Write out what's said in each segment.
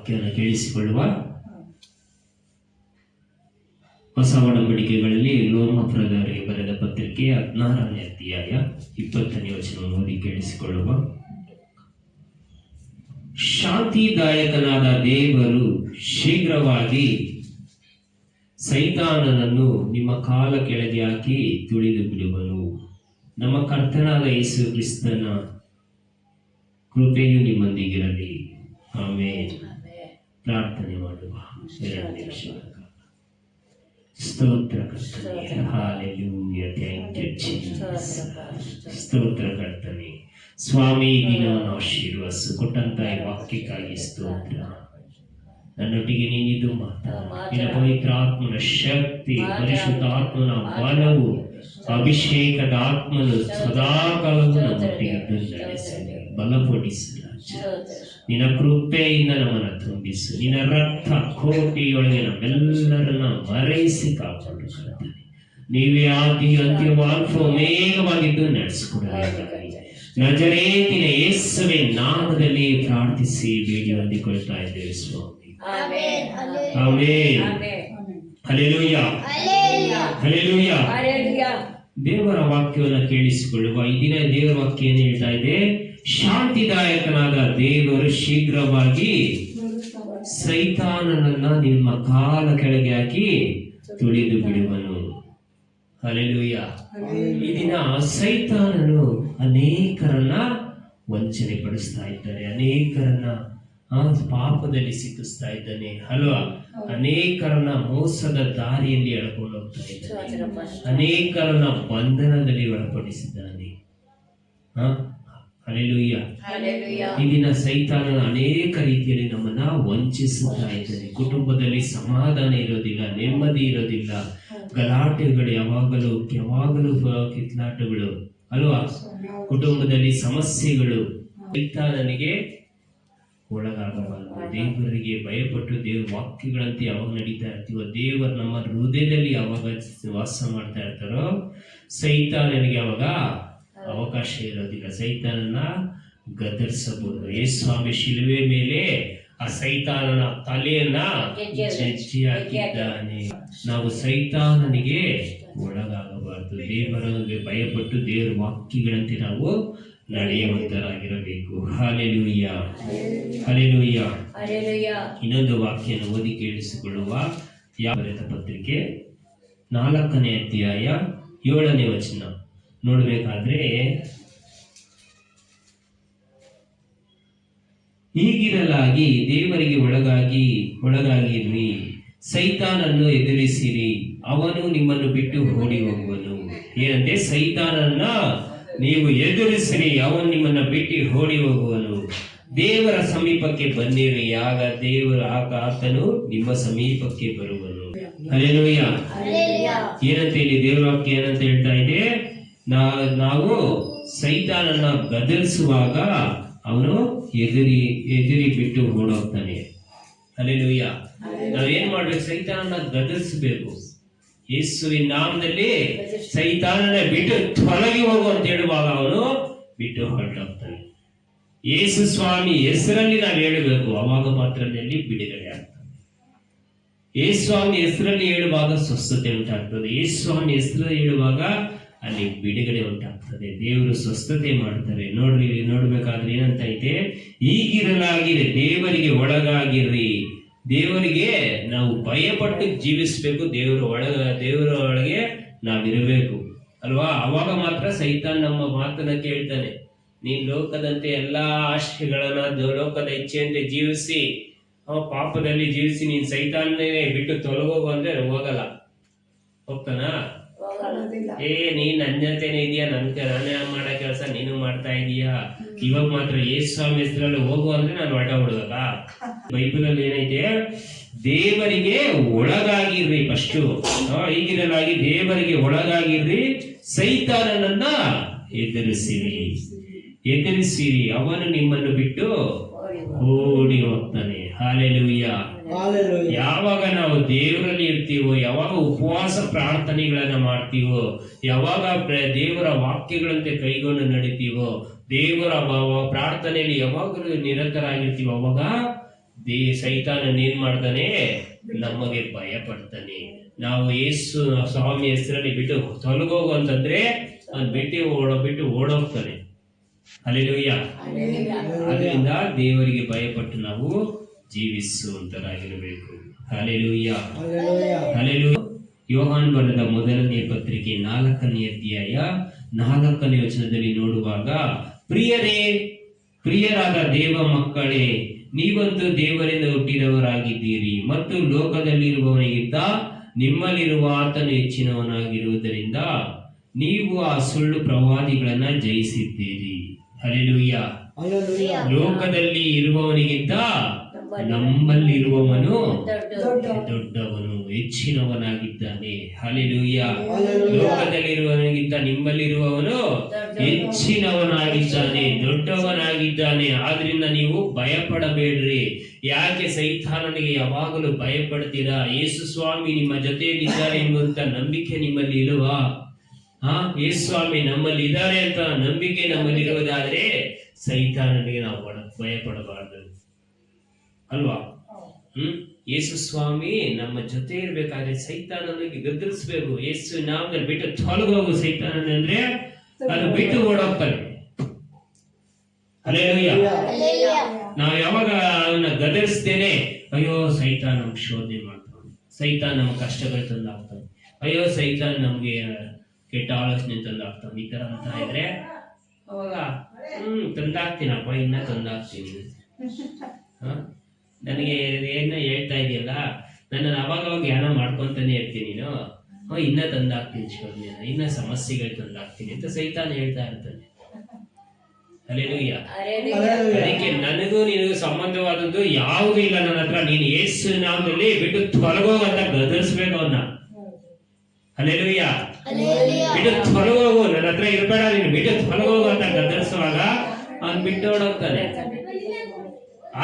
ವಾಕ್ಯವನ್ನು ಕೇಳಿಸಿಕೊಳ್ಳುವ. ಹೊಸ ಒಡಂಬಡಿಕೆಗಳಲ್ಲಿ ರೋಮಾಪುರದವರಿಗೆ ಬರೆದ ಪತ್ರಿಕೆ 16ನೇ ಅಧ್ಯಾಯ 20ನೇ ವಚನವನ್ನು ಓದಿ ಕೇಳಿಸಿಕೊಳ್ಳುವ. ಶಾಂತಿದಾಯಕನಾದ ದೇವರು ಶೀಘ್ರವಾಗಿ ಸೈತಾನನನ್ನು ನಿಮ್ಮ ಕಾಲ ಕೆಳಗೆ ಹಾಕಿ ತುಳಿದು ಬಿಡುವನು. ನಮ್ಮ ಕರ್ತನಾದ ಯೇಸು ಕ್ರಿಸ್ತನ ಕೃಪೆಯು ನಿಮ್ಮೊಂದಿಗಿರಲಿ. ಆಮೆನ್. ಪ್ರಾರ್ಥನೆ ಮಾಡುವ. 2 ನಿಮಿಷ. ಸ್ತೋತ್ರ ಕರ್ತನೆ. ಹಲ್ಲೆಲೂಯಾ. Thank you Jesus. ಸ್ತೋತ್ರ ಕರ್ತನೆ. ಸ್ವಾಮಿ, ದಿನ ಆಶೀರ್ವದಿಸು. ಕೊಟ್ಟಂತ ಈ ವಾಕ್ಯಕ್ಕಾಗಿ ಸ್ತೋತ್ರ. ನನ್ನೊಟ್ಟಿಗೆ ನೀನಿದು ನಿನ್ನ ಪವಿತ್ರ ಆತ್ಮನ ಶಕ್ತಿ, ಪರಿಶುದ್ಧಾತ್ಮನ ಬಲವು, ಅಭಿಷೇಕದ ಆತ್ಮನು ಸದಾಕಾಲವೂ ನಮ್ಮೊಟ್ಟಿಗೆ ನಡೆಸಲಿ, ಬಲಪಡಿಸಲಿ. ನಿನ್ನ ಕೃಪೆಯಿಂದ ನಮ್ಮನ್ನು ತುಂಬಿಸು. ನಿನ್ನ ರಕ್ತ ಕೋಟೆಯೊಳಗೆ ನಮ್ಮೆಲ್ಲರನ್ನ ಮರೆಯಿಸಿ ಕಾಪಾಡು. ನೀವೇ ಆದಿ ಅಂತ್ಯ ಆಲ್ಫಾ ಒಮೇಗವಾಗಿದ್ದು ನಡೆಸಿಕೊಡಬೇಕಾಗಿ ನಜರೇತಿನ ಯೇಸುವಿನ ನಾಮದಲ್ಲಿ ಪ್ರಾರ್ಥಿಸಿ ಬೇಡಿ ಹೊಂದಿಕೊಳ್ತಾ ಇದ್ದೇವೆ ಸ್ವಾಮಿ. ಆಮೆನ್. ಹಲ್ಲೆಲೂಯಾ. ಹಲ್ಲೆಲೂಯಾ. ದೇವರ ವಾಕ್ಯವನ್ನು ಕೇಳಿಸಿಕೊಳ್ಳುವ. ಈ ದಿನ ದೇವರ ವಾಕ್ಯ ಏನು ಹೇಳ್ತಾ ಇದೆ? ಶಾಂತಿದಾಯಕನಾದ ದೇವರು ಶೀಘ್ರವಾಗಿ ಸೈತಾನನನ್ನ ನಿಮ್ಮ ಕಾಲ ಕೆಳಗೆ ಹಾಕಿ ತುಳಿದು ಬಿಡುವನು. ಹಲ್ಲೆಲೂಯಾ. ಈ ದಿನ ಸೈತಾನನು ಅನೇಕರನ್ನ ವಂಚನೆ ಪಡಿಸ್ತಾ ಇದ್ದಾರೆ, ಅನೇಕರನ್ನ ಪಾಪದಲ್ಲಿ ಸಿಕ್ಕಿಸ್ತಾ ಇದ್ದಾನೆ ಅಲ್ವಾ? ಅನೇಕರನ್ನ ಮೋಸದ ದಾರಿಯಲ್ಲಿ ಎಳ್ಕೊಂಡು ಹೋಗ್ತಾ ಇದ್ದಾನೆ, ಅನೇಕರನ್ನ ಬಂಧನದಲ್ಲಿ ಒಳಪಡಿಸಿದ್ದಾನೆ. ಹಲ್ಲೆಲೂಯಾ. ಈ ದಿನ ಸೈತಾನನ ಅನೇಕ ರೀತಿಯಲ್ಲಿ ನಮ್ಮನ್ನ ವಂಚಿಸುತ್ತಾ ಇದ್ದಾನೆ. ಕುಟುಂಬದಲ್ಲಿ ಸಮಾಧಾನ ಇರೋದಿಲ್ಲ, ನೆಮ್ಮದಿ ಇರೋದಿಲ್ಲ, ಗಲಾಟೆಗಳು, ಯಾವಾಗಲೂ ಕಿತ್ಲಾಟಗಳು ಅಲ್ವಾ? ಕುಟುಂಬದಲ್ಲಿ ಸಮಸ್ಯೆಗಳು. ಸೈತಾನನಿಗೆ ಒಳಗಾಗಬಾರದು. ದೇವರಿಗೆ ಭಯಪಟ್ಟು ದೇವರ ವಾಕ್ಯಗಳಂತೆ ಯಾವಾಗ ನಡೀತಾ ಇರ್ತೀವೋ, ದೇವರು ನಮ್ಮ ಹೃದಯದಲ್ಲಿ ಯಾವಾಗ ವಾಸ ಮಾಡ್ತಾ ಇರ್ತಾರೋ, ಸೈತಾನನಿಗೆ ಯಾವಾಗ ಅವಕಾಶ ಇರೋದಿಲ್ಲ. ಸೈತಾನನ ಗದರಿಸಬಹುದು. ಯೇಸುಸ್ವಾಮಿ ಶಿಲುವೆ ಮೇಲೆ ಆ ಸೈತಾನನ ತಲೆಯನ್ನ ಜಜ್ಜಿ ಹಾಕಿದ್ದಾನೆ. ನಾವು ಸೈತಾನನಿಗೆ ಒಳಗಾಗಬಾರದು. ದೇವರಿಗೆ ಭಯಪಟ್ಟು ದೇವರ ವಾಕ್ಯಗಳಂತೆ ನಾವು ನಡೆಯುವಂತರಾಗಿರಬೇಕು. ಹಲ್ಲೆಲೂಯಾ. ಹಲ್ಲೆಲೂಯಾ. ಇನ್ನೊಂದು ವಾಕ್ಯವನ್ನು ಓದಿ ಕೇಳಿಸಿಕೊಳ್ಳುವ. ಬರೆದ ಪತ್ರಿಕೆ 4ನೇ ಅಧ್ಯಾಯ 7ನೇ ವಚನ ನೋಡ್ಬೇಕಾದ್ರೆ, ಹೀಗಿರಲಾಗಿ ದೇವರಿಗೆ ಒಳಗಾಗಿರ್ರಿ, ಸೈತಾನನ್ನು ಎದುರಿಸಿರಿ, ಅವನು ನಿಮ್ಮನ್ನು ಬಿಟ್ಟು ಓಡಿ ಹೋಗುವನು. ಏನಂತೆ? ಸೈತಾನನ್ನ ನೀವು ಎದುರಿಸಿರಿ, ಅವನು ನಿಮ್ಮನ್ನ ಬಿಟ್ಟು ಓಡಿ ಹೋಗುವನು. ದೇವರ ಸಮೀಪಕ್ಕೆ ಬನ್ನಿರಿ, ಆತನು ನಿಮ್ಮ ಸಮೀಪಕ್ಕೆ ಬರುವನು. ಹಲ್ಲೆಲೂಯಾ. ಏನಂತ ಇಲ್ಲಿ ದೇವರ ವಾಕ್ಯ ಏನಂತ ಹೇಳ್ತಾ ಇದೆ? ನಾವು ಸೈತಾನನ್ನ ಗದರಿಸುವಾಗ ಅವನು ಎದುರಿ ಬಿಟ್ಟು ಓಡೋಗ್ತಾನೆ. ಹಲ್ಲೆಲೂಯಾ. ನಾವೇನ್ ಮಾಡ್ಬೇಕು? ಸೈತಾನನ್ನ ಗದರಿಸಬೇಕು. ಯೇಸುವಿನ ನಾಮದಲ್ಲಿ ಸೈತಾನನ ಬಿಟ್ಟು ತೊಲಗಿ ಹೋಗು ಅಂತ ಹೇಳುವಾಗ ಅವನು ಬಿಟ್ಟು ಹೊರಟೋಗ್ತಾನೆ. ಯೇಸು ಸ್ವಾಮಿ ಹೆಸರಲ್ಲಿ ನಾವು ಹೇಳಬೇಕು, ಅವಾಗ ಮಾತ್ರದಲ್ಲಿ ಬಿಡುಗಡೆ ಆಗ್ತದೆ. ಯೇಸು ಸ್ವಾಮಿ ಹೆಸರಲ್ಲಿ ಹೇಳುವಾಗ ಸ್ವಸ್ಥತೆ ಉಂಟಾಗ್ತದೆ. ಯೇಸು ಸ್ವಾಮಿ ಹೆಸರಲ್ಲಿ ಹೇಳುವಾಗ ಅಲ್ಲಿ ಬಿಡುಗಡೆ ಉಂಟಾಗ್ತದೆ. ದೇವರು ಸ್ವಸ್ಥತೆ ಮಾಡ್ತಾರೆ. ನೋಡ್ರಿ, ನೋಡ್ಬೇಕಾದ್ರೆ ಏನಂತ ಐತೆ? ಹೀಗಿರಲಾಗಿದೆ, ದೇವರಿಗೆ ಒಳಗಾಗಿರ್ರಿ. ದೇವರಿಗೆ ನಾವು ಭಯಪಟ್ಟು ಜೀವಿಸ್ಬೇಕು. ದೇವರ ಒಳಗೆ ನಾವಿರಬೇಕು ಅಲ್ವಾ? ಅವಾಗ ಮಾತ್ರ ಸೈತಾನ್ ನಮ್ಮ ಮಾತನ್ನ ಕೇಳ್ತಾನೆ. ನೀನ್ ಲೋಕದಂತೆ ಎಲ್ಲಾ ಆಶೆಗಳನ್ನ, ಲೋಕದ ಇಚ್ಛೆಯಂತೆ ಜೀವಿಸಿ, ಪಾಪದಲ್ಲಿ ಜೀವಿಸಿ ನೀನ್ ಸೈತಾನ್ನೇ ಬಿಟ್ಟು ತೊಲಗೋಗು ಅಂದ್ರೆ ಹೋಗಲ್ಲ. ಹೋಗ್ತಾನ? ನೀನ್ ಅನ್ಯತೆನೇ ಇದೆಯಾ, ನಾನೇ ಮಾಡೋ ಕೆಲಸ ನೀನು ಮಾಡ್ತಾ ಇದೀಯಾ, ಇವಾಗ ಮಾತ್ರ ಯೇಸು ಸ್ವಾಮಿ ಹೆಸರಲ್ಲಿ ಹೋಗು ಅಂದ್ರೆ ನಾನು ಹೊರಟ ಬಿಡುವಾಗ. ಬೈಬಲ್ ಅಲ್ಲಿ ಏನೈತೆ? ದೇವರಿಗೆ ಒಳಗಾಗಿರ್ರಿ. ಫಸ್ಟ್ ಹೀಗಿರಲಾಗಿ ದೇವರಿಗೆ ಒಳಗಾಗಿರ್ರಿ, ಸೈತಾನನನ್ನ ಎದುರಿಸಿರಿ, ಅವನು ನಿಮ್ಮನ್ನು ಬಿಟ್ಟು ಓಡಿ ಹೋಗ್ತಾನೆ. ಹಲ್ಲೆಲೂಯಾ. ಯಾವಾಗ ನಾವು ದೇವರಲ್ಲಿ ಇರ್ತೀವೋ, ಯಾವಾಗ ಉಪವಾಸ ಪ್ರಾರ್ಥನೆಗಳನ್ನ ಮಾಡ್ತೀವೋ, ಯಾವಾಗ ದೇವರ ವಾಕ್ಯಗಳಂತೆ ಕೈಗೊಂಡು ನಡೀತೀವೋ, ದೇವರ ಪ್ರಾರ್ಥನೆಯಲ್ಲಿ ಯಾವಾಗಲೂ ನಿರತರಾಗಿರ್ತೀವೋ, ಅವಾಗ ಸೈತಾನನ್ ಏನ್ ಮಾಡ್ತಾನೆ, ನಮಗೆ ಭಯ ಪಡ್ತಾನೆ. ನಾವು ಯೇಸು ಸ್ವಾಮಿ ಹೆಸರಲ್ಲಿ ಬಿಟ್ಟು ತೊಲಗೋಗು ಅಂತಂದ್ರೆ ಅವ್ನು ಬಿಟ್ಟು ಓಡೋಗ್ತಾನೆ. ಹಲ್ಲೆಲೂಯ. ಅದರಿಂದ ದೇವರಿಗೆ ಭಯಪಟ್ಟು ನಾವು ಜೀವಿಸುವಂತರಾಗಿರಬೇಕು. Hallelujah, hallelujah. ಯೋಹಾನ್ ಬರೆದ ಮೊದಲನೇ ಪತ್ರಿಕೆ 4ನೇ ಅಧ್ಯಾಯ 4ನೇ ವಚನದಲ್ಲಿ ನೋಡುವಾಗ, ಪ್ರಿಯರಾದ ದೇವ ಮಕ್ಕಳೇ, ನೀವಂತೂ ದೇವರಿಂದ ಹುಟ್ಟಿದವರಾಗಿದ್ದೀರಿ ಮತ್ತು ಲೋಕದಲ್ಲಿರುವವನಿಗಿಂತ ನಿಮ್ಮಲ್ಲಿರುವ ಆತನು ಹೆಚ್ಚಿನವನಾಗಿರುವುದರಿಂದ ನೀವು ಆ ಸುಳ್ಳು ಪ್ರವಾದಿಗಳನ್ನ ಜಯಿಸಿದ್ದೀರಿ. ಹಲ್ಲೆಲೂಯ. ಲೋಕದಲ್ಲಿ ಇರುವವನಿಗಿಂತ ನಮ್ಮಲ್ಲಿರುವವನು ದೊಡ್ಡವನು, ಹೆಚ್ಚಿನವನಾಗಿದ್ದಾನೆ. ಹಲ್ಲೆಲೂಯ. ಲೋಕದಲ್ಲಿರುವವನಿಗಿಂತ ನಿಮ್ಮಲ್ಲಿರುವವನು ಹೆಚ್ಚಿನವನಾಗಿದ್ದಾನೆ, ದೊಡ್ಡವನಾಗಿದ್ದಾನೆ. ಆದ್ರಿಂದ ನೀವು ಭಯ ಪಡಬೇಡ್ರಿ. ಯಾಕೆ ಸೈತಾನನಿಗೆ ಯಾವಾಗಲೂ ಭಯ ಪಡ್ತೀರಾ? ಯೇಸು ಸ್ವಾಮಿ ನಿಮ್ಮ ಜೊತೆಯಲ್ಲಿದ್ದಾರೆ ಎಂಬಂತ ನಂಬಿಕೆ ನಿಮ್ಮಲ್ಲಿ ಇಲ್ವಾ? ಯೇಸು ಸ್ವಾಮಿ ನಮ್ಮಲ್ಲಿ ಇದ್ದಾರೆ ಅಂತ ನಂಬಿಕೆ ನಮ್ಮಲ್ಲಿ ಇರುವುದಾದ್ರೆ ಸೈತಾನನಿಗೆ ನಾವು ಭಯ ಪಡಬಾರ್ದು ಅಲ್ವಾ? ಯೇಸು ಸ್ವಾಮಿ ನಮ್ಮ ಜೊತೆ ಇರ್ಬೇಕಾದ್ರೆ ಸೈತಾನನಿಗೆ ಗದರಿಸ್ಬೇಕು. ಯೇಸು ನಾಮದಲ್ಲಿ ಬಿಟ್ಟು ತೊಲಗೋಗು ಸೈತಾನನ ಅಂದ್ರೆ ಅದು ಬಿಟ್ಟು ಓಡೋಗ್ತಾನೆ. ಹಲ್ಲೆಲೂಯ. ನಾವು ಯಾವಾಗ ಅವನ್ನ ಗದರಿಸ್ತೇನೆ, ಅಯ್ಯೋ ಸೈತಾನ್ ನಮ್ಗೆ ಶೋಧನೆ ಮಾಡ್ತಾನೆ, ಸೈತಾನ್ ನಮ್ಗೆ ಕಷ್ಟಗಳು ತಂದಾಗ್ತಾನೆ, ಅಯ್ಯೋ ಸೈತಾನ್ ನಮ್ಗೆ ಕೆಟ್ಟ ಆಲೋಚನೆ ತಂದಾಗ್ತಾನೆ, ಈ ತರ ಅಂತ ಇದ್ರೆ ಅವಾಗ ತಂದಾಗ್ತೀನಪ್ಪ, ಇನ್ನ ತಂದಾಗ್ತೀನಿ. ನನಗೆ ಏನ ಹೇಳ್ತಾ ಇದೆಯಲ್ಲ, ನನ್ನನ್ನು ಅವಾಗ ಜ್ಞಾನ ಮಾಡ್ಕೊಂತಾನೆ ಇರ್ತೀನಿ, ನೀನು ಇನ್ನ ತಂದಾಗ್ತೀನಿ ಶೋಧನೆಯನ್ನ, ಇನ್ನ ಸಮಸ್ಯೆಗಳು ತಂದಾಗ್ತೀನಿ ಅಂತ ಸೈತಾನ ಹೇಳ್ತಾ ಇರ್ತಾನೆ. ಹಲ್ಲೆಲೂಯ. ಅದಕ್ಕೆ ನನಗೂ ನಿನಗೂ ಸಂಬಂಧವಾದದ್ದು ಯಾವುದು ಇಲ್ಲ ನನ್ನ ಹತ್ರ. ನೀನು ಯೇಸು ನಾಮದಲ್ಲಿ ಬಿಟ್ಟು ತೊಲಗೋಗಂತ ಗದರಿಸ್ಬೇಕು ಅವನ್ನ. ಹಲ್ಲೆಲೂಯ. ಬಿಟ್ಟು ತೊಲಗೋಗು, ನನ್ನ ಹತ್ರ ಇರಬೇಡ, ನೀನು ಬಿಟ್ಟು ತೊಲಗೋಗು ಅಂತ ಗದರಿಸುವಾಗ ಅವ್ನು ಬಿಟ್ಟು ಓಡೋಗ್ತಾನೆ.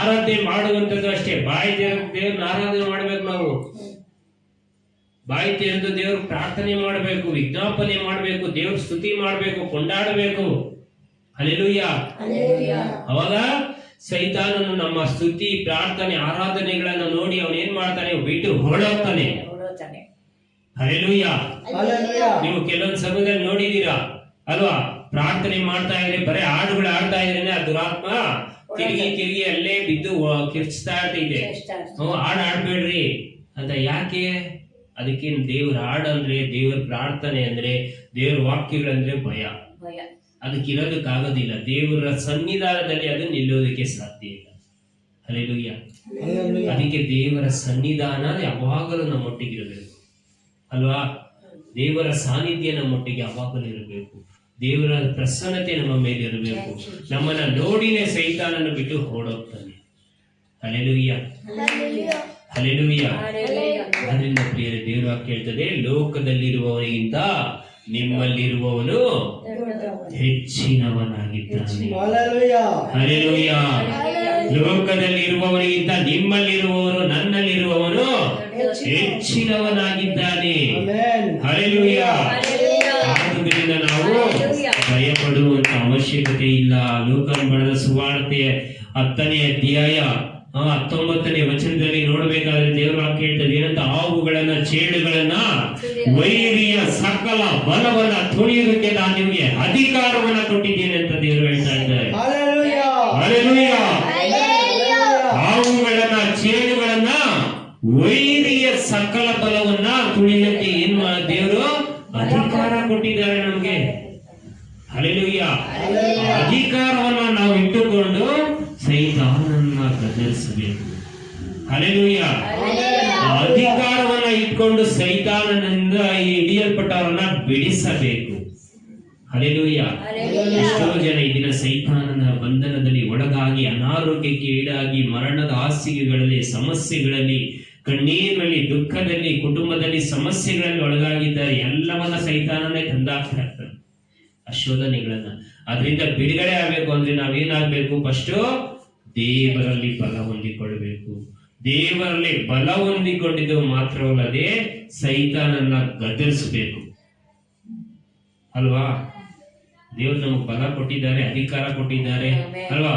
ಆರಾಧನೆ ಮಾಡುವಂಥದ್ದು ಅಷ್ಟೇ. ಬಾಯಿ ದೇವ್ರನ್ನ ಆರಾಧನೆ ಮಾಡ್ಬೇಕು. ನಾವು ಬಾಯಿ ತೆರೆದು ದೇವ್ರ ಪ್ರಾರ್ಥನೆ ಮಾಡಬೇಕು, ವಿಜ್ಞಾಪನೆ ಮಾಡಬೇಕು, ದೇವ್ರ ಸ್ತುತಿ ಮಾಡಬೇಕು, ಕೊಂಡಾಡಬೇಕು. ಹಲ್ಲೆಲೂಯ. ಅವಾಗ ಸೈತಾನನು ನಮ್ಮ ಸ್ತುತಿ, ಪ್ರಾರ್ಥನೆ, ಆರಾಧನೆಗಳನ್ನ ನೋಡಿ ಅವನೇನ್ ಮಾಡ್ತಾನೆ, ಬಿಟ್ಟು ಹೊರಡೋಗ್ತಾನೆ. ಹಲ್ಲೆಲೂಯ. ನೀವು ಕೆಲವೊಂದು ಸಮಯದಲ್ಲಿ ನೋಡಿದೀರಾ ಅಲ್ವಾ? ಪ್ರಾರ್ಥನೆ ಮಾಡ್ತಾ ಇದ್ರೆ ಬರೀ ಹಾಡುಗಳು ಆಡ್ತಾ ಇದ್ರೇನೆ ಆ ದುರಾತ್ಮ ತಿರುಗಿ ಅಲ್ಲೇ ಬಿದ್ದು ಕಿರ್ಚ್ತಾ ಇದೆ. ಹಾಡು ಆಡ್ಬೇಡ್ರಿ ಅಂತ. ಯಾಕೆ? ಅದಕ್ಕೆ ದೇವ್ರ ಹಾಡು ಅಂದ್ರೆ, ದೇವ್ರ ಪ್ರಾರ್ಥನೆ ಅಂದ್ರೆ, ದೇವ್ರ ವಾಕ್ಯಗಳಂದ್ರೆ ಭಯ. ಅದಕ್ಕಿರೋದಕ್ಕಾಗೋದಿಲ್ಲ. ದೇವರ ಸನ್ನಿಧಾನದಲ್ಲಿ ಅದು ನಿಲ್ಲೋದಕ್ಕೆ ಸಾಧ್ಯ ಇಲ್ಲ. ಹಲ್ಲೆಲೂಯ. ಅದಕ್ಕೆ ದೇವರ ಸನ್ನಿಧಾನ ಯಾವಾಗಲೂ ನಮ್ಮೊಟ್ಟಿಗಿರಬೇಕು ಅಲ್ವಾ? ದೇವರ ಸಾನ್ನಿಧ್ಯ ನಮ್ಮೊಟ್ಟಿಗೆ ಯಾವಾಗಲೂ ಇರಬೇಕು. ದೇವರ ಪ್ರಸನ್ನತೆ ನಮ್ಮ ಮೇಲೆ ಇರಬೇಕು. ನಮ್ಮನ್ನ ನೋಡಿನೇ ಸೈತಾನನ್ನು ಬಿಟ್ಟು ಓಡೋಗ್ತಾನೆ. Hallelujah, hallelujah. ಅದರಿಂದ ಪ್ರಿಯರೇ, ದೇವರ ವಾಕ್ಯ ಹೇಳ್ತದೆ, ಲೋಕದಲ್ಲಿರುವವನಿಗಿಂತ ನಿಮ್ಮಲ್ಲಿರುವವನು ಹೆಚ್ಚಿನವನಾಗಿದ್ದಾನೆ. ಹಲ್ಲೆಲೂಯ. ಲೋಕದಲ್ಲಿ ಇರುವವನಿಗಿಂತ ನಿಮ್ಮಲ್ಲಿರುವವನು, ನನ್ನಲ್ಲಿರುವವನು ಹೆಚ್ಚಿನವನಾಗಿದ್ದಾನೆ. ಹಲ್ಲೆಲೂಯ. ಆದುದರಿಂದ ನಾವು ಭಯ ಪಡುವಂತ ಅವಶ್ಯಕತೆ ಇಲ್ಲ. ಲೋಕನ ಬರೆದ ಸುವಾರ್ತೆ 10ನೇ ಅಧ್ಯಾಯ 19ನೇ ವಚನದಲ್ಲಿ ನೋಡಬೇಕಾದ್ರೆ ದೇವರ ವಾಕ್ಯ ಹೇಳ್ತದೆ ಏನಂತ, ಹಾವುಗಳನ್ನ, ಚೇಳುಗಳನ್ನ, ವೈರಿಯ ಸಕಲ ಬಲವನ್ನ ತುಳಿಯುವುದಕ್ಕೆ ನಾನು ನಿಮಗೆ ಅಧಿಕಾರವನ್ನ ಕೊಟ್ಟಿದ್ದೇನೆ ಅಂತ ದೇವರು ಹೇಳ್ತಾ ಇದ್ದಾರೆ. ಹಲ್ಲೆಲೂಯ. ಹಾವುಗಳನ್ನ, ಚೇಳುಗಳನ್ನ, ವೈರಿಯ ಸಕಲ ಬಲವನ್ನ ತುಳಿಯಕ್ಕೆ ಏನ್ ದೇವರು ಅಧಿಕಾರ ಕೊಟ್ಟಿದ್ದಾರೆ ನಮ್ಗೆ. ಹಲ್ಲೆಲೂಯ. ಅಧಿಕಾರವನ್ನ ನಾವು ಇಟ್ಟುಕೊಂಡು ಸೈತಾನನ್ನ ಗದರಿಸಬೇಕು. ಹಲ್ಲೆಲೂಯ. ಅಧಿಕಾರವನ್ನ ಇಟ್ಕೊಂಡು ಸೈತಾನನಿಂದ ಹಿಡಿಯಲ್ಪಟ್ಟವರನ್ನ ಬಿಡಿಸಬೇಕು. ಹಲ್ಲೆಲೂಯ. ಎಷ್ಟೋ ಜನ ಈ ದಿನ ಸೈತಾನನ ಬಂಧನದಲ್ಲಿ ಒಳಗಾಗಿ ಅನಾರೋಗ್ಯಕ್ಕೆ ಈಡಾಗಿ ಮರಣದ ಹಾಸಿಗೆಗಳಲ್ಲಿ, ಸಮಸ್ಯೆಗಳಲ್ಲಿ, ಕಣ್ಣೀರಿನಲ್ಲಿ, ದುಃಖದಲ್ಲಿ, ಕುಟುಂಬದಲ್ಲಿ ಸಮಸ್ಯೆಗಳಲ್ಲಿ ಒಳಗಾಗಿದ್ದಾರೆ. ಎಲ್ಲವನ್ನ ಸೈತಾನನೇ ತಂದಾಗ್ತಾ ಇರ್ತಾನೆ, ಶೋಧನೆಗಳನ್ನ. ಅದರಿಂದ ಬಿಡುಗಡೆ ಆಗ್ಬೇಕು ಅಂದ್ರೆ ನಾವೇನಾಗ್ಬೇಕು? ಫಸ್ಟ್ ದೇವರಲ್ಲಿ ಬಲ ಹೊಂದಿಕೊಳ್ಳಬೇಕು. ದೇವರಲ್ಲಿ ಬಲ ಹೊಂದಿಕೊಂಡಿದ್ದು ಮಾತ್ರವಲ್ಲದೆ ಸೈತಾನನ್ನ ಗದರಿಸಬೇಕು ಅಲ್ವಾ? ದೇವರು ನಮಗೆ ಬಲ ಕೊಟ್ಟಿದ್ದಾರೆ, ಅಧಿಕಾರ ಕೊಟ್ಟಿದ್ದಾರೆ ಅಲ್ವಾ?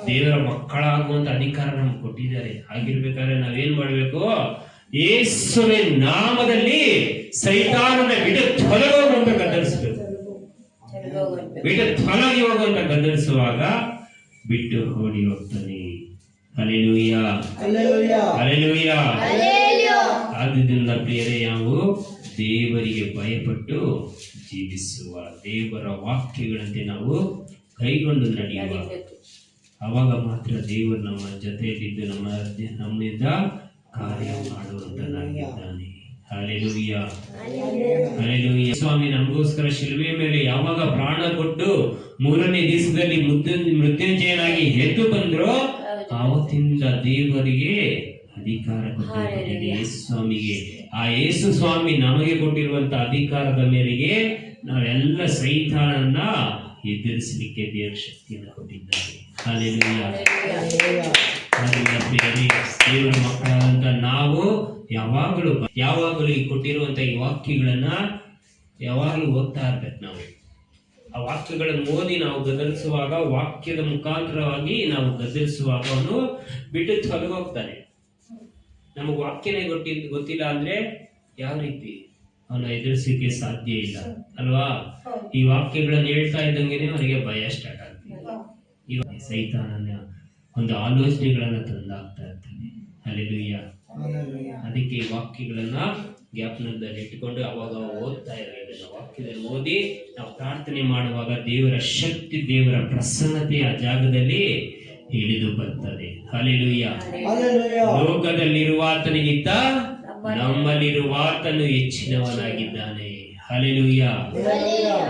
ದೇವರ ಮಕ್ಕಳಾಗುವಂತ ಅಧಿಕಾರ ನಮ್ಗೆ ಕೊಟ್ಟಿದ್ದಾರೆ. ಹಾಗಿರ್ಬೇಕಾದ್ರೆ ನಾವೇನ್ ಮಾಡ್ಬೇಕು? ಯೇಸುವಿನ ನಾಮದಲ್ಲಿ ಸೈತಾನನ ಬಿಟ್ಟು ತೊಲಗುವಂತ ಗದರಿಸಬೇಕು. ಬಿಟ್ಟು ತೊಲಗಿ ಹೋಗುವಂತ ಗದರಿಸುವಾಗ ಬಿಟ್ಟು ಓಡಿ ಹೋಗ್ತಾನೆ. Hallelujah, hallelujah. ಆದುದರಿಂದ ಪ್ರಿಯರೇ, ನಾವು ದೇವರಿಗೆ ಭಯಪಟ್ಟು ಜೀವಿಸುವ, ದೇವರ ವಾಕ್ಯಗಳಂತೆ ನಾವು ಕೈಗೊಂಡು ನಡೆಯುವ, ಅವಾಗ ಮಾತ್ರ ದೇವರು ನಮ್ಮ ಜೊತೆಯಲ್ಲಿದ್ದು ನಮ್ಮಿಂದ ಕಾರ್ಯ ಮಾಡುವಂತನಾಗಿದ್ದಾನೆ. Hallelujah, hallelujah. ಸ್ವಾಮಿ ನಮಗೋಸ್ಕರ ಶಿಲುಬೆ ಮೇಲೆ ಯಾವಾಗ ಪ್ರಾಣ ಕೊಟ್ಟು 3ನೇ ದಿವಸದಲ್ಲಿ ಮೃತ್ಯುಂಜಯನಾಗಿ ಎದ್ದು ಬಂದ್ರೋ ಆವತ್ತಿಂದ ದೇವರಿಗೆ ಅಧಿಕಾರ ಕೊಟ್ಟಿದೆ. ಯೇಸು ಸ್ವಾಮಿಗೆ, ಆ ಯೇಸು ಸ್ವಾಮಿ ನಮಗೆ ಕೊಟ್ಟಿರುವಂತ ಅಧಿಕಾರದ ಮೇರೆಗೆ ನಾವೆಲ್ಲ ಸೈತಾನನ್ನ ಎದುರಿಸಲಿಕ್ಕೆ ದೇವರ ಶಕ್ತಿಯನ್ನು ಕೊಟ್ಟಿದ್ದಾರೆ. ಹಲ್ಲೆಲೂಯಾ. ದೇವರ ಮಕ್ಕಳಾದಂತ ನಾವು ಯಾವಾಗಲೂ ಈ ಕೊಟ್ಟಿರುವಂತ ಈ ವಾಕ್ಯಗಳನ್ನ ಯಾವಾಗಲೂ ಓದ್ತಾ ಇರ್ಬೇಕು. ನಾವು ಆ ವಾಕ್ಯಗಳನ್ನು ಓದಿ ನಾವು ಗದರಿಸುವಾಗ, ವಾಕ್ಯದ ಮುಖಾಂತರವಾಗಿ ನಾವು ಗದರಿಸುವಾಗ ಅವನು ಬಿಟ್ಟು ತೊಲಗೋಗ್ತಾನೆ. ನಮಗೆ ವಾಕ್ಯನೇ ಗೊತ್ತಿಲ್ಲ ಅಂದ್ರೆ ಯಾವ ರೀತಿ ಅವನ ಎದುರಿಸಲಿಕ್ಕೆ ಸಾಧ್ಯ ಇಲ್ಲ ಅಲ್ವಾ? ಈ ವಾಕ್ಯಗಳನ್ನು ಹೇಳ್ತಾ ಇದ್ದಂಗೆನೆ ಅವನಿಗೆ ಭಯ ಸ್ಟಾರ್ಟ್ ಆಗ್ತದೆ. ಇವಾಗ ಸೈತಾನನ ಒಂದು ಆಲೋಚನೆಗಳನ್ನ ತಂದಾಗ್ತಾ ಇರ್ತಾನೆ. ಹಲ್ಲೆಲೂಯಾ. ಅದಕ್ಕೆ ಈ ವಾಕ್ಯಗಳನ್ನ ಜ್ಞಾಪನದಲ್ಲಿ ಇಟ್ಟುಕೊಂಡು ಅವಾಗ ಓದ್ತಾ ಇರಬೇಕು. ವಾಕ್ಯದಲ್ಲಿ ಓದಿ ನಾವು ಪ್ರಾರ್ಥನೆ ಮಾಡುವಾಗ ದೇವರ ಶಕ್ತಿ, ದೇವರ ಪ್ರಸನ್ನತೆ ಆ ಜಾಗದಲ್ಲಿ ಹಿಡಿದು ಬರ್ತದೆ. ಹಲ್ಲೆಲೂಯಾ. ಲೋಕದಲ್ಲಿರುವ ಆತನಿಗಿಂತ ನಮ್ಮಲ್ಲಿರುವ ಆತನು ಹೆಚ್ಚಿನವನಾಗಿದ್ದಾನೆ. ಹಲ್ಲೆಲೂಯಾ.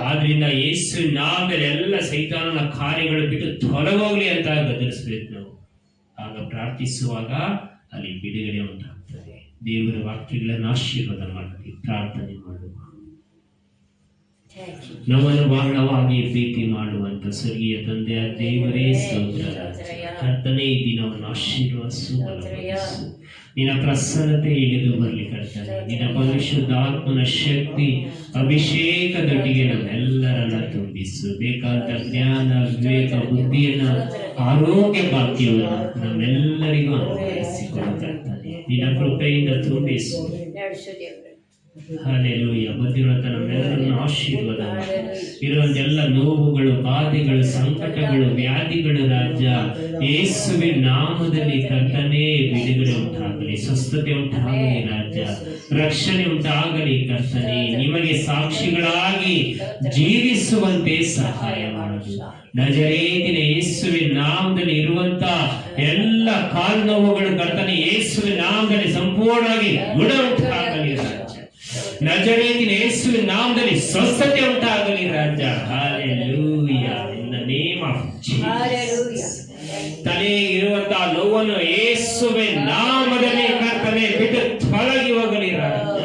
ಆದ್ರಿಂದ ಯೇಸು ನಾಮದಲ್ಲಿ ಎಲ್ಲ ಸೈತಾನನ ಕಾರ್ಯಗಳು ಬಿಟ್ಟು ತೊಲಗೋಗ್ಲಿ ಅಂತ ಗದರಿಸಬೇಕು ನಾವು. ಆಗ ಪ್ರಾರ್ಥಿಸುವಾಗ ಅಲ್ಲಿ ಬಿಡುಗಡೆ ಉಂಟಾಗ್ತದೆ. ದೇವರ ವಾಕ್ಯಗಳನ್ನು ಆಶೀರ್ವಾದ ಮಾಡಿ ಪ್ರಾರ್ಥನೆ ಮಾಡುವ, ನಮ್ಮನ್ನು ಬಹಳವಾಗಿ ಪ್ರೀತಿ ಮಾಡುವಂತ ಸ್ವರ್ಗೀಯ ತಂದೆಯ ದೇವರೇ, ಸ್ತೋತ್ರ. ಕರ್ತನೇ, ಈ ದಿನವನ್ನು ಆಶೀರ್ವದಿಸು, ಬಲಪಡಿಸು. ನಿನ್ನ ಪ್ರಸನ್ನತೆ ಇಳಿದು ಬರಲಿ ಕರ್ತನೆ. ನಿನ್ನ ಪರಿಶುದ್ಧಾತ್ಮನ ಶಕ್ತಿ ಅಭಿಷೇಕದೊಟ್ಟಿಗೆ ನಮ್ಮೆಲ್ಲರನ್ನ ತುಂಬಿಸು. ಬೇಕಾದ ಜ್ಞಾನ, ವಿವೇಕ, ಬುದ್ಧಿಯನ್ನ, ಆರೋಗ್ಯ ಭಾಗ್ಯವನ್ನು ನಮ್ಮೆಲ್ಲರಿಗೂ ಅನುಗ್ರಹಿಸಿಕೊಡು ಕರ್ತನೆ. ನಿನ್ನ ಕೃಪೆಯಿಂದ ತುಂಬಿಸು. ಹಲ್ಲೆಲೂಯಾ. ಬಂದಿರುವಂತ ನಮ್ಮೆಲ್ಲರನ್ನು ಆಶೀರ್ವಾದ ಇರುವಂತೆಲ್ಲ ನೋವುಗಳು, ಬಾಧೆಗಳು, ಸಂಕಟಗಳು, ವ್ಯಾಧಿಗಳು ರಾಜ ಯೇಸುವಿನ ನಾಮದಲ್ಲಿ ಕರ್ತನೇ ಬಿಡುಗಡೆ ಉಂಟಾಗಲಿ, ಸ್ವಸ್ಥತೆ ಉಂಟಾಗಲಿ ರಾಜ, ರಕ್ಷಣೆ ಉಂಟಾಗಲಿ ಕರ್ತನೇ. ನಿಮಗೆ ಸಾಕ್ಷಿಗಳಾಗಿ ಜೀವಿಸುವಂತೆ ಸಹಾಯ ಮಾಡುದು. ನಜರೇತಿನ ಯೇಸುವಿನ ನಾಮದಲ್ಲಿ ಇರುವಂತ ಎಲ್ಲ ಕಾಲು ನೋವುಗಳು ಕರ್ತನೇ ಯೇಸುವಿನ ನಾಮದಲ್ಲಿ ಸಂಪೂರ್ಣವಾಗಿ ಗುಣ ಉಂಟಾಗಲಿ ರಾಜ. ನಜರೇತಿನ ಯೇಸುವಿನ ನಾಮದಲ್ಲಿ ಸ್ವಸ್ಥತೆ ಉಂಟಾಗಲಿ ರಾಜ. Hallelujah. In the name of Jesus. ತಲೆ ಇರುವಂತಹ ನೋವನ್ನು ಯೇಸುವಿನ ನಾಮದಲ್ಲಿ ಕರ್ತನೆ ಬಿಟ್ಟು ತೊಲಗಿ ಹೋಗಲಿ ರಾಜ.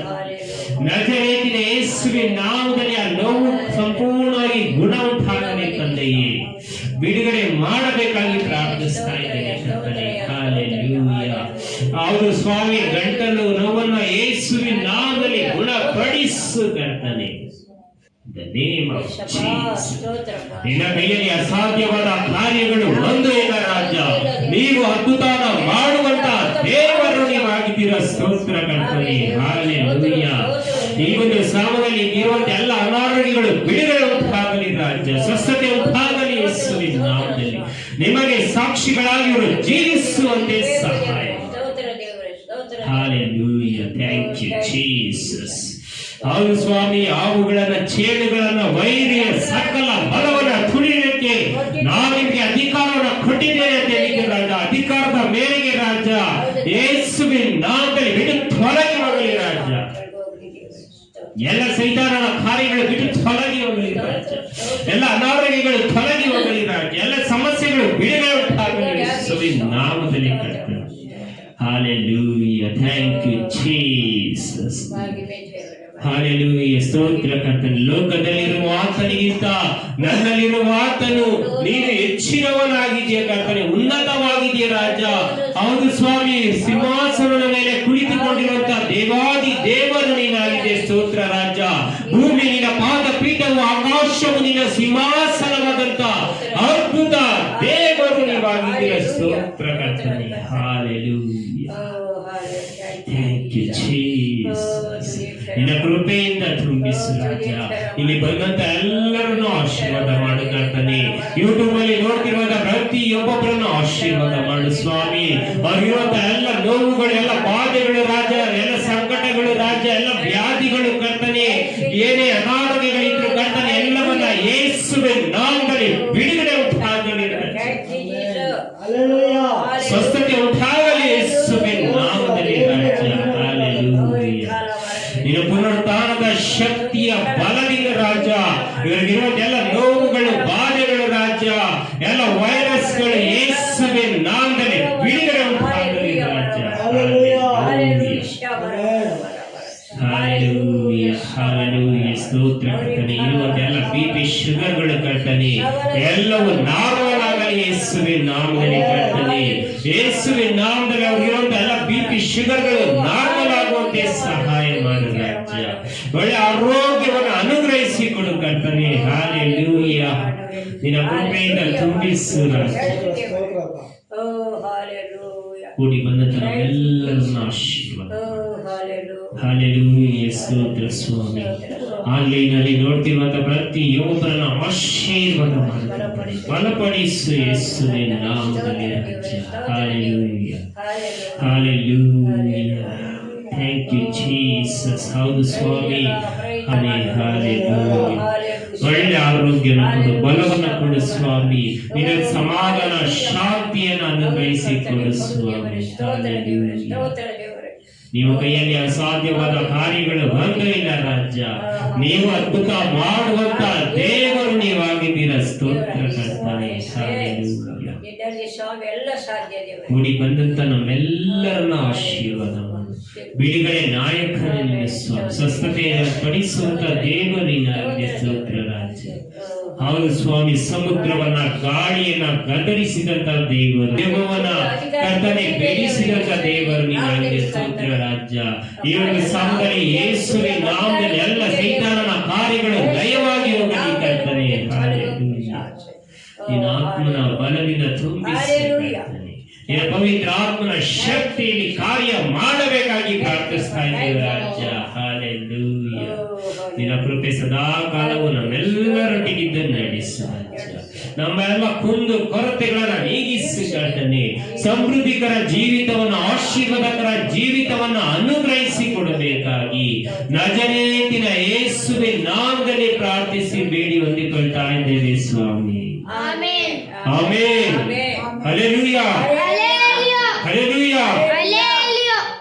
ನಜರೇತಿನ ಯೇಸುವಿನ ನಾಮದಲ್ಲಿ ಆ ನೋವು ಸಂಪೂರ್ಣವಾಗಿ ಗುಣ ಉಂಟಾಗಲಿ ತಂದೆಯೇ. ಬಿಡುಗಡೆ ಮಾಡಬೇಕಾಗಿ ಪ್ರಾರ್ಥಿಸ್ತಾ ಇದ್ದೇನೆ ಕರ್ತನೆ. ಹಲ್ಲೆಲೂಯಾ. ಹೌದು ಸ್ವಾಮಿ, ಗಂಟಲು ನೋವನ್ನು ಯೇಸುವಿನ ನಾಮದಲ್ಲಿ ಗುಣಪಡಿಸು ಕರ್ತನೆ. ನಿನ್ನ ಕೈಯಲ್ಲಿ ಅಸಾಧ್ಯವಾದ ಕಾರ್ಯಗಳು ಒಂದು ಇಲ್ಲ ರಾಜ. ನೀವು ಅದ್ಭುತ ಮಾಡುವಂತ ದೇವರು ನೀವಾಗಿದ್ದೀರ. ಸ್ತೋತ್ರ ಕರ್ತನೆ. ಹಲ್ಲೆಲೂಯಾ. ಈ ಒಂದು ಸಾಮದಲ್ಲಿ ಇರುವಂತ ಎಲ್ಲ ಅನಾರೋಗ್ಯಗಳು ಬಿಡುಗಡೆ ಉಂಟಾಗಲಿ ರಾಜ. ಸ್ವಸ್ಥತೆ ಉಂಟಾಗಲಿ ಯೇಸುವಿನ ನಾಮದಲ್ಲಿ. ನಿಮಗೆ ಸಾಕ್ಷಿಗಳಾಗಿ ಇವರು ಜೀವಿಸುವಂತೆ ಸಹಾಯ. Hallelujah. Thank you, Jesus. ಹೌದು ಸ್ವಾಮಿ, ಹಾವುಗಳನ್ನ, ಚೇಳುಗಳನ್ನ, ವೈರಿಯ ಸಕಲ ಬಲವನ್ನ ತುಳಿಯಲಿಕ್ಕೆ ನಾವು ನಿಮಗೆ ಅಧಿಕಾರವನ್ನು ಕೊಟ್ಟಿದ್ದೇವೆ ಅಂತ ಹೇಳಿದ ರಾಜ. ಅಧಿಕಾರದ ಮೇರೆಗೆ ರಾಜ ಯೇಸುವಿನ ನಾಮದಲ್ಲಿ ಬಿಟ್ಟು ತೊಲಗಿ ಹೋಗಲಿ ರಾಜ. ಎಲ್ಲ ಸೈತಾನನ ಕಾರ್ಯಗಳು ಬಿಟ್ಟು ತೊಲಗಿ ಹೋಗಲಿ ರಾಜ. ಎಲ್ಲ ಅನಾರೋಗ್ಯಗಳು ತೊಲಗಿ ಹೋಗಲಿ ರಾಜ. ಎಲ್ಲ ಸಮಸ್ಯೆಗಳು ಬಿಡುಗಡೆ ಉಂಟಾಗಲಿ ಯೇಸುವಿನ ನಾಮದಲ್ಲಿ ಕರ್ತನೆ. Hallelujah. Thank you, Jesus. Hallelujah. ಸ್ತೋತ್ರ ಕರ್ತನೆ. ಲೋಕದಲ್ಲಿರುವ ಆತನಿಗಿಂತ ನನ್ನಲ್ಲಿರುವ ಆತನು ನೀನು ಹೆಚ್ಚಿನವನಾಗಿದೆಯಾ ಕರ್ತನೆ, ಉನ್ನತವಾಗಿದೆಯಾ ರಾಜ. ಹೌದು ಸ್ವಾಮಿ, ಸಿಂಹಾಸನದ ಮೇಲೆ ಕುಳಿತುಕೊಂಡಿರುವಂತ ದೇವಾದಿ ದೇವರು ನೀನಾಗಿದೆ. ಸ್ತೋತ್ರ ರಾಜ. ಭೂಮಿ ನಿನ್ನ ಪಾದ ಪೀಠವು, ಆಕಾಶವು ನಿನ್ನ ಸಿಂಹಾಸನವಾದಂತ ಅದ್ಭುತ ದೇವರು ನೀವಾಗಿದ್ದೀರ. ಸ್ತೋತ್ರ ಕರ್ತನೆ. ಹಾಲೆಲೂಯ. Thank you Jesus. ನಿನ್ನ ಕೃಪೆಯಿಂದ ತುಂಬಿಸು ರಾಜ. ಇಲ್ಲಿ ಬಂದಂತ ಎಲ್ಲರನ್ನು ಆಶೀರ್ವಾದ ಮಾಡು ಕರ್ತನೆ. ಯೂಟ್ಯೂಬ್ ಅಲ್ಲಿ ನೋಡ್ತಿರುವಂತ ಪ್ರತಿಯೊಬ್ಬೊಬ್ಬರನ್ನು ಆಶೀರ್ವಾದ ಮಾಡು ಸ್ವಾಮಿ. ಅವ್ರಿರುವಂತ ಎಲ್ಲ ನೋವುಗಳು, ಎಲ್ಲ ಬಾಧೆಗಳು ರಾಜ, ಎಲ್ಲ ಸಂಕಟಗಳು ರಾಜ, ಎಲ್ಲ ವ್ಯಾಧಿಗಳು ಕರ್ತನೆ, ಏನೇ ಅನಾರೋಗ್ಯಗಳಿದ್ರು ಕರ್ತನೆ, ಎಲ್ಲವನ್ನ ಯೇಸುವಿನ ನಾಮದಲ್ಲಿ ಬಿಡುಗಡೆ ಉಂಟಾಗಲಿ ರಾಜ. ಸ್ವಸ್ಥತೆ ಉಂಟಾಗಲಿ ಯೇಸುವಿನ ನಾಮದಲ್ಲಿ ರಾಜ. ಹಾಲೆಲೂಯ. ನಿನ್ನ ಪುನರುತ್ಥಾನದ ಶಕ್ತಿಯ ಬಲದಿಂದ ರಾಜ, ಇವರಿಗಿರುವ ಎಲ್ಲ ನೋವುಗಳು, ಬಾಧೆಗಳು ರಾಜ, ಎಲ್ಲ ವೈರಸ್ಗಳು ಯೇಸುವಿನ ನಾಮದಲ್ಲಿ ಬಿಡುಗಡೆ ಉಂಟಾಗಲಿ ರಾಜ. ಹಾಲೆಲೂಯ. ಹಾಲೆಲೂಯ. ಹಾಲೆಲೂಯ. ಸ್ತೋತ್ರ ಕರ್ತನೆ. ಇರುವಂತ ಎಲ್ಲ ಬಿಪಿ ಶುಗರ್ಗಳು ಕರ್ತನೆ, ಎಲ್ಲವೂ ನಾರ್ಮಲ್ ಆಗಲಿ ಯೇಸುವಿನ ನಾಮದಲ್ಲಿ ಕರ್ತನೆ. ಯೇಸುವಿನ ನಾಮದಲ್ಲಿ ಅವ್ರಿಗಿರುವಂತ ಎಲ್ಲ ಬಿಪಿ ಶುಗರ್ಗಳು ನಾರ್ಮಲ್ ಆಗುವಂತೆ ಸಹಾಯ ಮಾಡು ರಾಜ್ಯ. ಒಳ್ಳೆ ಆರೋಗ್ಯವನ್ನು ಅನುಗ್ರಹಿಸಿ ಕೊಡು ಕರ್ತನೆ. ಹಾಲೆಲೂಯ. ನಿನ್ನ ಕೃಪೆಯಿಂದ ತುಂಬಿಸು ರಾಜ್ಯ. ಕೂಡಿ ಬಂದಂತ ಎಲ್ಲರನ್ನ ಆಶೀರ್ವಾದ. ಹಾಲೆಲೂಯ. ಸ್ತೋತ್ರ ಸ್ವಾಮಿ. ಆನ್ಲೈನ್ ಅಲ್ಲಿ ನೋಡ್ತಿರುವಂತ ಪ್ರತಿಯೊಬ್ಬರನ್ನ ಆಶೀರ್ವಾದ ಮಾಡಿ ಬಲಪಡಿಸು ಯೇಸುವಿನ ನಾಮದಲ್ಲಿ ರಾಜ್ಯ. Hallelujah. Hallelujah. Thank you Jesus. ಹೌದು ಸ್ವಾಮಿ. ಹಾಲೆಲೂಯ. ಒಳ್ಳೆ ಆರೋಗ್ಯವನ್ನು ಕೊಡು, ಬಲವನ್ನು ಕೊಡು ಸ್ವಾಮಿ. ನಿನ್ನ ಸಮಾಧಾನ ಶಾಂತಿಯನ್ನು ಅನುಗ್ರಹಿಸಿ ಕೊಡು ಸ್ವಾಮಿ. ಹಾಲೆಲೂಯ. ನೀವು ಕೈಯಲ್ಲಿ ಅಸಾಧ್ಯವಾದ ಕಾರ್ಯಗಳು ಹೊಂದಿಲ್ಲ ರಾಜ್ಯ. ನೀವು ಅದ್ಭುತ ಮಾಡುವಂತ ದೇವರು ನೀವಾಗಿದ್ದೀರ. ಸ್ತೋತ್ರ ಕರ್ತನೆ. ಹಾಲೆಲೂಯ. ಕೂಡಿ ಬಂದಂತ ನಮ್ಮೆಲ್ಲರನ್ನ ಆಶೀರ್ವಾದ ಮಾಡು. ಬಿಡುಗಡೆ ನಾಯಕನೇ ಸ್ವಸ್ಥತೆಯನ್ನು ಪಡಿಸುವಂತ ದೇವರಿನಾಗಿದೆ. ಸ್ತೋತ್ರ ರಾಜ್ಯ. ಹೌದು ಸ್ವಾಮಿ. ಸಮುದ್ರವನ್ನ, ಗಾಳಿಯನ್ನ ಗದರಿಸಿದಂತ ದೇವರು, ದೇವವನ್ನ ಕರ್ತನೆ ಬೆಳೆಸಿದಂತ ದೇವರು ನೀನಾಗಿದೆ. ಸ್ತೋತ್ರ ರಾಜ್ಯ. ಈ ಒಂದು ಸಮಯದಲ್ಲಿ ಯೇಸುವಿನ ನಾಮದಲ್ಲಿ ಎಲ್ಲ ಸೈತಾನನ ಕಾರ್ಯಗಳು ಲಯವಾಗಿ ಹೋಗಲಿ ಕರ್ತನೆ. ಹಾಲೆಲೂಯ. ನಿನ್ನ ಆತ್ಮನ ಬಲದಿಂದ ತುಂಬಿಸಿ ಕರ್ತನೆ. ನಿನ್ನ ಪವಿತ್ರ ಆತ್ಮನ ಶಕ್ತಿಯಲ್ಲಿ ಕಾರ್ಯ ಮಾಡಬೇಕಾಗಿ ಪ್ರಾರ್ಥಿಸ್ತಾ ಇದ್ದೇವೆ ರಾಜ್ಯ. ಹಾಲೆಲೂಯ. ನಿನ್ನ ಕೃಪೆ ಸದಾ ಕಾಲವು ನಮ್ಮೆಲ್ಲರೊಟ್ಟಿಗಿದ್ದ ನಡೆಸು ರಾಜ್ಯ. ನಮ್ಮೆಲ್ಲ ಕುಂದು ಕೊರತೆಗಳನ್ನ ನೀಗಿಸಿ ಕರ್ತನೆ. ಸಮೃದ್ಧಿಕರ ಜೀವಿತವನ್ನು, ಆಶೀರ್ವಾದಕರ ಜೀವಿತವನ್ನು ಅನುಗ್ರಹಿಸಿ ಕೊಡಬೇಕಾಗಿ ನಜರೇತಿನ ಯೇಸುವಿನ ನಾಮದಲ್ಲಿ ಪ್ರಾರ್ಥಿಸಿ ಬೇಡಿ ಹೊಂದಿಕೊಳ್ತಾ ಇದ್ದೇವೆ ಸ್ವಾಮಿ. ಆಮೆನ್. ಆಮೆನ್. ಹಲ್ಲೆಲೂಯಾ.